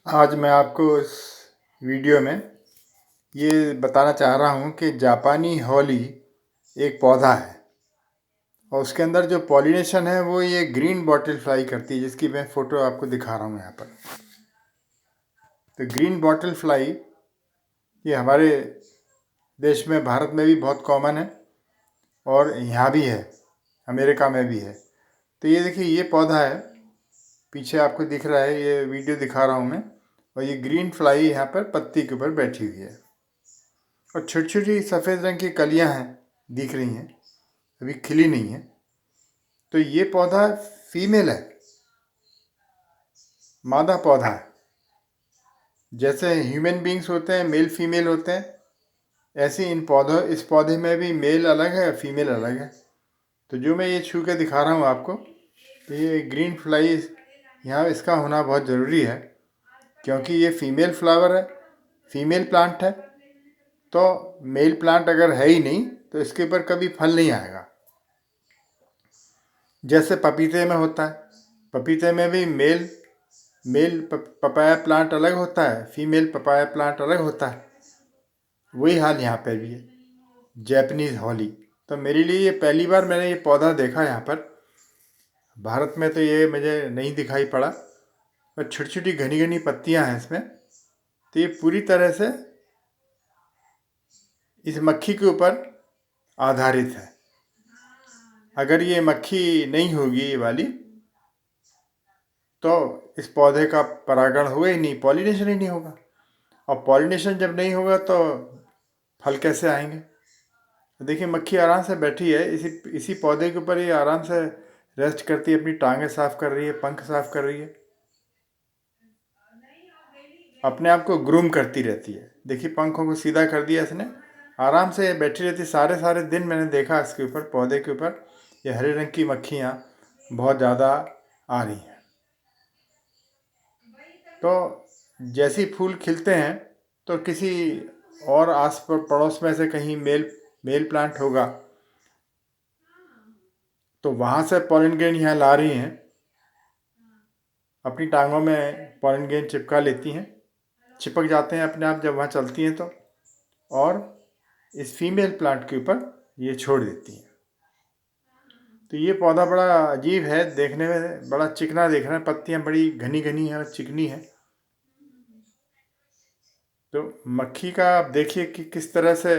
आज मैं आपको इस वीडियो में ये बताना चाह रहा हूँ कि जापानी हॉली एक पौधा है और उसके अंदर जो पॉलिनेशन है वो ये ग्रीन बॉटल फ्लाई करती है, जिसकी मैं फ़ोटो आपको दिखा रहा हूँ यहाँ पर। तो ग्रीन बॉटल फ्लाई ये हमारे देश में, भारत में भी बहुत कॉमन है और यहाँ भी है, अमेरिका में भी है। तो ये देखिए, ये पौधा है, पीछे आपको दिख रहा है, ये वीडियो दिखा रहा हूँ मैं। और ये ग्रीन फ्लाई यहाँ पर पत्ती के ऊपर बैठी हुई है और छोटी छोटी सफ़ेद रंग की कलियां हैं, दिख रही हैं, अभी खिली नहीं है। तो ये पौधा फीमेल है, मादा पौधा है। जैसे ह्यूमन बींग्स होते हैं, मेल फीमेल होते हैं, ऐसे इस पौधे में भी मेल अलग है, फीमेल अलग है। तो जो मैं ये छू के दिखा रहा हूँ आपको, तो ये ग्रीन फ्लाई यहाँ इसका होना बहुत ज़रूरी है, क्योंकि ये फीमेल फ्लावर है, फीमेल प्लांट है। तो मेल प्लांट अगर है ही नहीं तो इसके ऊपर कभी फल नहीं आएगा। जैसे पपीते में होता है, पपीते में भी मेल पपाया प्लांट अलग होता है, फीमेल पपाया प्लांट अलग होता है। वही हाल यहाँ पे भी है, जैपनीज हॉली। तो मेरे लिए ये पहली बार मैंने ये पौधा देखा यहाँ पर। भारत में तो ये मुझे नहीं दिखाई पड़ा, और छोटी छोटी घनी घनी पत्तियाँ हैं इसमें। तो ये पूरी तरह से इस मक्खी के ऊपर आधारित है। अगर ये मक्खी नहीं होगी ये वाली, तो इस पौधे का परागण होगा ही नहीं, पॉलिनेशन ही नहीं होगा। और पॉलिनेशन जब नहीं होगा तो फल कैसे आएंगे। तो देखिए, मक्खी आराम से बैठी है, इसी इसी पौधे के ऊपर ये आराम से रेस्ट करती है, अपनी टांगें साफ कर रही है, पंख साफ कर रही है, अपने आप को ग्रूम करती रहती है। देखिए, पंखों को सीधा कर दिया इसने, आराम से बैठी रहती। सारे सारे दिन मैंने देखा इसके ऊपर, पौधे के ऊपर ये हरे रंग की मक्खियाँ बहुत ज़्यादा आ रही हैं। तो जैसे ही फूल खिलते हैं तो किसी और आस पड़ोस में से कहीं मेल प्लांट होगा, तो वहाँ से पॉलन ग्रेन यहाँ ला रही हैं, अपनी टांगों में पॉलन ग्रेन चिपका लेती हैं, चिपक जाते हैं अपने आप जब वहाँ चलती हैं तो, और इस फीमेल प्लांट के ऊपर ये छोड़ देती हैं। तो ये पौधा बड़ा अजीब है, देखने में बड़ा चिकना दिख रहा है, पत्तियाँ बड़ी घनी घनी हैं और चिकनी हैं। तो मक्खी का आप देखिए कि किस तरह से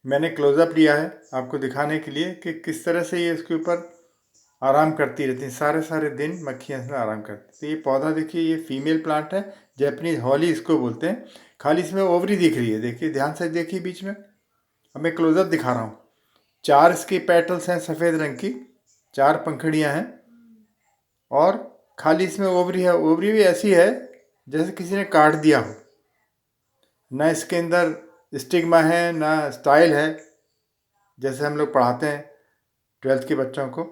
मैंने क्लोज़अप लिया है आपको दिखाने के लिए कि किस तरह से ये इसके ऊपर आराम करती रहती हैं। सारे सारे दिन मक्खियाँ इसमें आराम करती। तो ये पौधा देखिए, ये फीमेल प्लांट है, जैपनीज हॉली इसको बोलते हैं। खाली इसमें ओवरी दिख रही है, देखिए ध्यान से देखिए बीच में। अब मैं क्लोज़अप दिखा रहा हूँ। 4 इसकी पेटल्स हैं सफ़ेद रंग की, 4 पंखुड़ियाँ हैं, और खाली इसमें ओवरी है। ओवरी भी ऐसी है जैसे किसी ने काट दिया हो, ना इसके अंदर स्टिग्मा है ना स्टाइल है, जैसे हम लोग पढ़ाते हैं 12th के बच्चों को,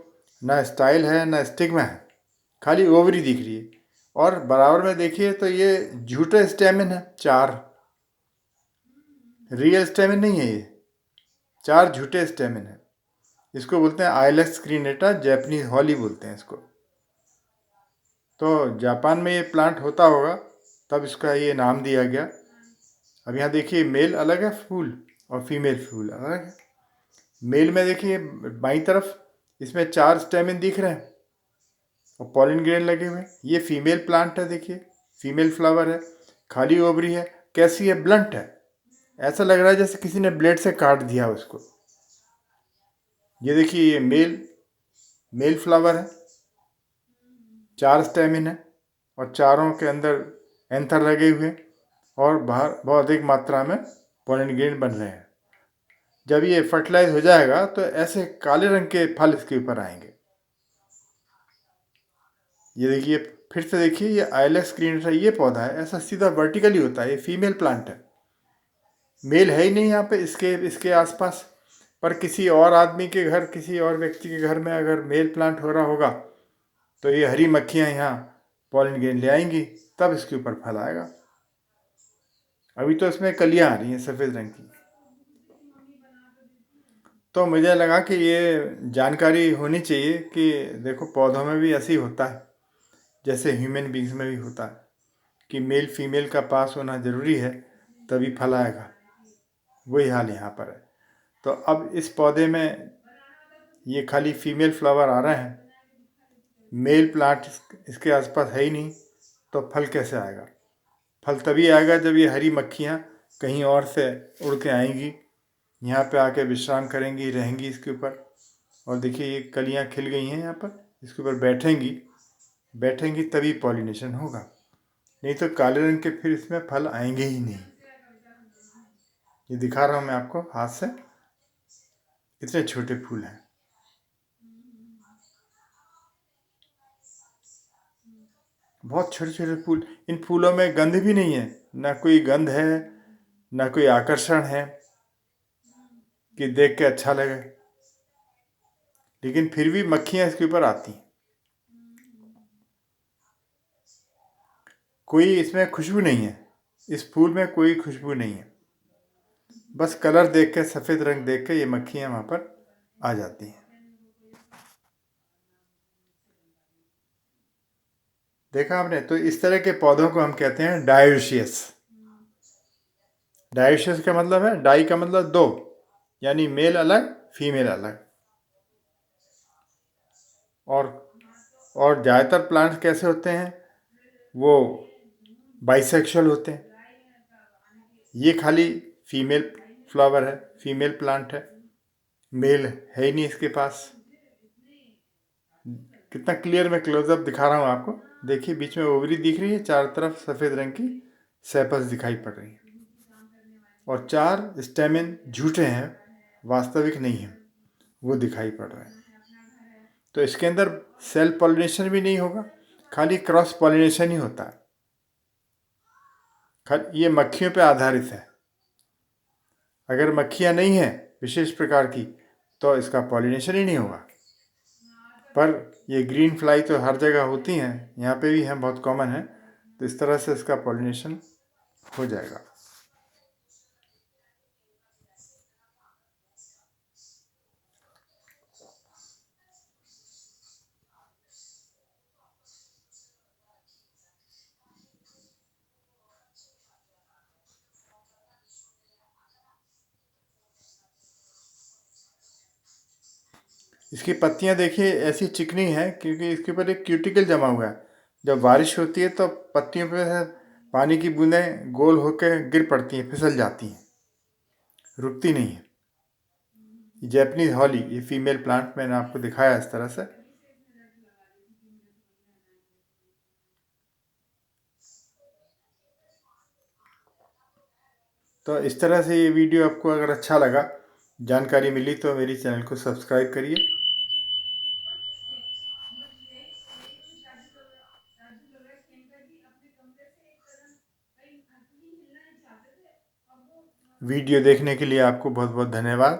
ना स्टाइल है ना स्टिग्मा है, खाली ओवरी दिख रही है। और बराबर में देखिए तो ये झूठे स्टेमिन है, 4 रियल स्टेमिन नहीं है, ये 4 झूठे स्टेमिन है। इसको बोलते हैं आइलेक्स स्क्रीनेटा, जैपनीज हॉली बोलते हैं इसको। तो जापान में ये प्लांट होता होगा, तब इसका ये नाम दिया गया। अब यहाँ देखिए, मेल अलग है फूल और फीमेल फूल अलग है। मेल में देखिए बाईं तरफ इसमें 4 स्टेमिन दिख रहे हैं और पॉलिन ग्रेन लगे हुए हैं। ये फीमेल प्लांट है, देखिए फीमेल फ्लावर है, खाली ओवरी है। कैसी है, ब्लंट है, ऐसा लग रहा है जैसे किसी ने ब्लेड से काट दिया उसको। ये देखिए, ये मेल फ्लावर है, 4 स्टेमिन है और चारों के अंदर एंथर लगे हुए हैं और बाहर बहुत अधिक मात्रा में पॉलिन ग्रेन बन रहे हैं। जब ये फर्टिलाइज हो जाएगा तो ऐसे काले रंग के फल इसके ऊपर आएंगे। ये देखिए, फिर से देखिए, ये आइलेक्स स्क्रीनेटा ये पौधा है, ऐसा सीधा वर्टिकली होता है। ये फीमेल प्लांट है, मेल है ही नहीं यहाँ पे इसके इसके आसपास। पर किसी और आदमी के घर, किसी और व्यक्ति के घर में अगर मेल प्लांट हो रहा होगा तो ये हरी मक्खियाँ यहाँ पॉलिन ग्रेन ले आएंगी, तब इसके ऊपर फल आएगा। अभी तो इसमें कलियाँ आ रही हैं सफ़ेद रंग की। तो मुझे लगा कि ये जानकारी होनी चाहिए कि देखो, पौधों में भी ऐसे ही होता है। जैसे ह्यूमन बींग्स में भी होता है कि मेल फीमेल का पास होना ज़रूरी है तभी फल आएगा, वही हाल यहाँ पर है। तो अब इस पौधे में ये खाली फीमेल फ्लावर आ रहे हैं, मेल प्लांट इसके आसपास है ही नहीं, तो फल कैसे आएगा? फल तभी आएगा जब ये हरी मक्खियाँ कहीं और से उड़ के आएंगी, यहाँ पे आके विश्राम करेंगी, रहेंगी इसके ऊपर। और देखिए ये कलियाँ खिल गई हैं यहाँ पर, इसके ऊपर बैठेंगी तभी पॉलिनेशन होगा, नहीं तो काले रंग के फिर इसमें फल आएंगे ही नहीं। ये दिखा रहा हूँ मैं आपको हाथ से, इतने छोटे फूल हैं। बहुत छोटे छोटे फूल, इन फूलों में गंध भी नहीं है, ना कोई गंध है ना कोई आकर्षण है कि देख के अच्छा लगे, लेकिन फिर भी मक्खियाँ इसके ऊपर आती हैं। कोई इसमें खुशबू नहीं है, इस फूल में कोई खुशबू नहीं है, बस कलर देख के, सफ़ेद रंग देख के ये मक्खियाँ वहाँ पर आ जाती हैं। देखा आपने? तो इस तरह के पौधों को हम कहते हैं डायोशियस। डायोशियस का मतलब है, डाई का मतलब दो, यानी मेल अलग फीमेल अलग। और ज़्यादातर प्लांट्स कैसे होते हैं, वो बाइसेक्सुअल होते हैं। ये खाली फीमेल फ्लावर है, फीमेल प्लांट है, मेल है ही नहीं इसके पास। कितना क्लियर मैं क्लोजअप दिखा रहा हूँ आपको। देखिए बीच में ओवरी दिख रही है, चारों तरफ सफ़ेद रंग की सेपल्स दिखाई पड़ रही हैं, और 4 स्टेमिन झूठे हैं, वास्तविक नहीं हैं, वो दिखाई पड़ रहे हैं। तो इसके अंदर सेल्फ पॉलिनेशन भी नहीं होगा, खाली क्रॉस पॉलिनेशन ही होता है। ये मक्खियों पे आधारित है। अगर मक्खियाँ नहीं हैं विशेष प्रकार की तो इसका पॉलिनेशन ही नहीं होगा। पर ये ग्रीन फ्लाई तो हर जगह होती हैं, यहाँ पे भी हैं, बहुत कॉमन है, तो इस तरह से इसका पॉलिनेशन हो जाएगा। इसकी पत्तियां देखिए ऐसी चिकनी हैं क्योंकि इसके ऊपर एक क्यूटिकल जमा हुआ है। जब बारिश होती है तो पत्तियों पे से पानी की बूंदें गोल होकर गिर पड़ती हैं, फिसल जाती हैं, रुकती नहीं है। जैपनीज हॉली, ये फीमेल प्लांट मैंने आपको दिखाया इस तरह से। तो इस तरह से ये वीडियो आपको अगर अच्छा लगा, जानकारी मिली, तो मेरी चैनल को सब्सक्राइब करिए। वीडियो देखने के लिए आपको बहुत बहुत धन्यवाद।